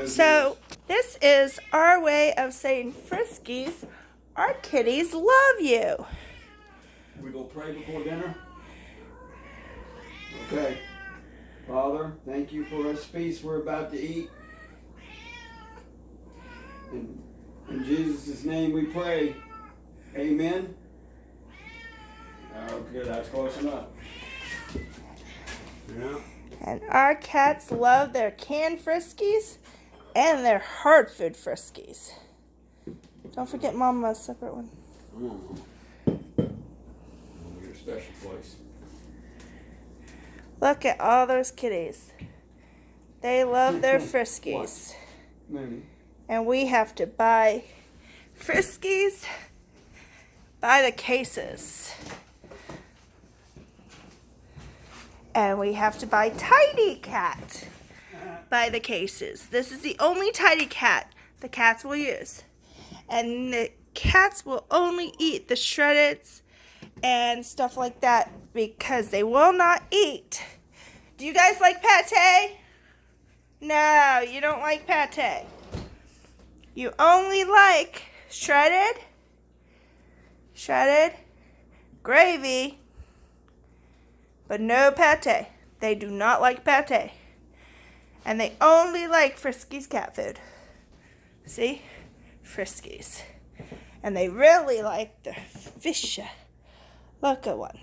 So this is our way of saying Friskies. Our kitties love you. We go pray before dinner? Okay. Father, thank you for this feast we're about to eat. In Jesus' name we pray. Amen. Okay, that's close enough. Yeah. And our cats love their canned Friskies and their hard food Friskies. Don't forget Mama's separate one. Your special place. Look at all those kitties. They love their Friskies. Many. And we have to buy Friskies by the cases. And we have to buy Tidy Cat by the cases. This is the only Tidy Cat the cats will use. And the cats will only eat the shreddeds and stuff like that because they will not eat. Do you guys like pate? No, you don't like pate. You only like shredded, gravy, but no pate. They do not like pate. And they only like Friskies cat food. See? Friskies. And they really like the fish. Look at one.